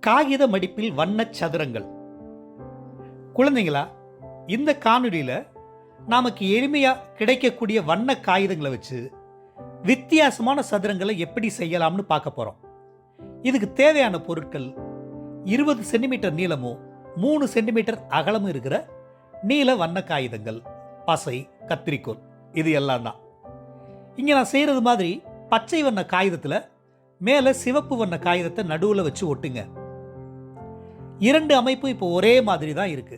காகித மடிப்பில் வண்ணச் சதுரங்கள். குழந்தைங்களா, இந்த காணொலியில் நமக்கு எளிமையாக கிடைக்கக்கூடிய வண்ண காகிதங்களை வச்சு வித்தியாசமான சதுரங்களை எப்படி செய்யலாம்னு பார்க்க போகிறோம். இதுக்கு தேவையான பொருட்கள் 20 சென்டிமீட்டர் நீளமும் 3 சென்டிமீட்டர் அகலமும் இருக்கிற நீல வண்ண காகிதங்கள், பசை, கத்திரிக்கோல், இது எல்லாம் தான். இங்கே நான் செய்கிறது மாதிரி பச்சை வண்ண காகிதத்தில் மேலே சிவப்பு வண்ண காகிதத்தை நடுவில் வச்சு ஒட்டுங்க. 2 அமைப்பும் இப்போ ஒரே மாதிரி தான் இருக்கு.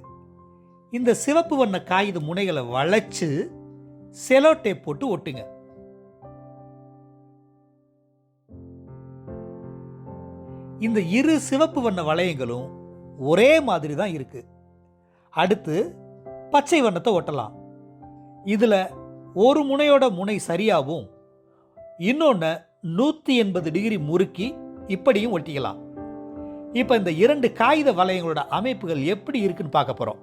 இந்த சிவப்பு வண்ண காகித முனைகளை வளைச்சு செலோ டேப் போட்டு ஒட்டுங்க. இந்த 2 சிவப்பு வண்ண வளையங்களும் ஒரே மாதிரி தான் இருக்கு. அடுத்து பச்சை வண்ணத்தை ஒட்டலாம். இதுல ஒரு முனையோட முனை சரியாகவும் இன்னொன்று 180 டிகிரி முறுக்கி இப்படியும் ஒட்டிக்கலாம். இப்போ இந்த 2 காகித வளையங்களோட அமைப்புகள் எப்படி இருக்குன்னு பார்க்க போறோம்.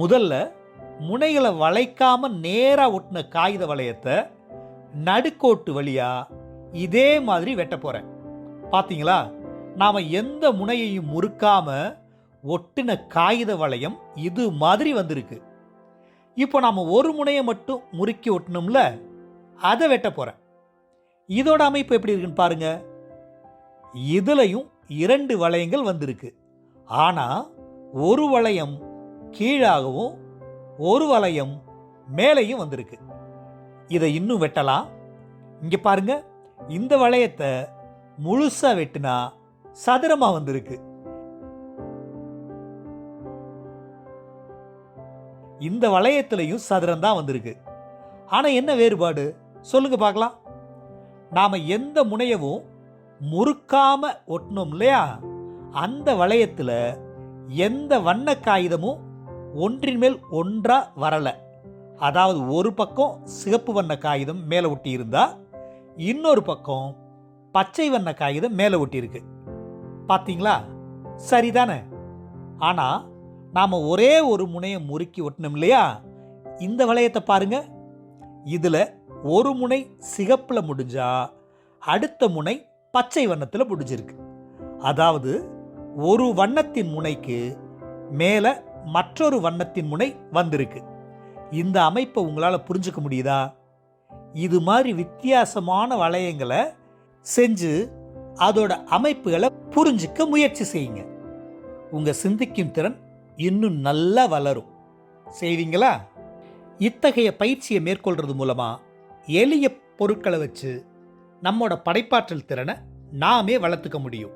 முதல்ல முனைகளை வளைக்காம நேரா ஒட்டின காகித வளையத்தை நடுக்கோட்டு வழியா இதே மாதிரி வெட்ட போறேன். பாத்தீங்களா, நாம எந்த முனையையும் முறுக்காம ஒட்டின காகித வளையம் இது மாதிரி வந்திருக்கு. இப்போ நாம ஒரு முனையை மட்டும் முறுக்கி ஒட்டணும்ல, அதை வெட்ட போறேன். இதோட அமைப்பு எப்படி இருக்குன்னு பாருங்க. இதுலயும் 2 வளையங்கள் வந்திருக்கு. ஆனா ஒரு வளையம் கீழாகவும் ஒரு வளையம் மேலையும் வந்திருக்கு. இதை இன்னும் வெட்டலாம். இங்க பாருங்க, இந்த வளையத்தை முழுசா வெட்டினா சதுரமா வந்திருக்கு. இந்த வளையத்திலையும் சதுரம் தான் வந்திருக்கு. ஆனா என்ன வேறுபாடு சொல்லுங்க பார்க்கலாம். நாம எந்த முனையவும் முறுக்காம ஒட்டணும் இல்லையா, அந்த வளையத்துல எந்த வண்ண காகிதமும் ஒன்றின் மேல் ஒன்றா வரல. அதாவது ஒரு பக்கம் சிவப்பு வண்ண காகிதம் மேலே ஒட்டி இருந்தா இன்னொரு பக்கம் பச்சை வண்ண காகிதம் மேலே ஒட்டி இருக்கு. பார்த்தீங்களா, சரிதானே? ஆனா நாம ஒரே ஒரு முனையை முறுக்கி ஒட்டணும் இல்லையா, இந்த வளையத்தை பாருங்க. இதுல ஒரு முனை சிகப்புல முடிஞ்சா அடுத்த முனை பச்சை வண்ணத்துல முடிஞ்சிருக்கு. அதாவது ஒரு வண்ணத்தின் முனைக்கு மேல மற்றொரு வண்ணத்தின் முனை வந்திருக்கு. இந்த அமைப்பை உங்களால புரிஞ்சுக்க முடியுதா? இது மாதிரி வித்தியாசமான வளையங்களை செஞ்சு அதோட அமைப்புகளை புரிஞ்சுக்க முயற்சி செய்யுங்க. உங்க சிந்திக்கும் திறன் இன்னும் நல்லா வளரும். செய்வீங்களா? இத்தகைய பயிற்சியை மேற்கொள்றது மூலமா எளிய பொருட்களை வச்சு நம்மோட படைப்பாற்றல் திறனை நாமே வளர்த்துக்க முடியும்.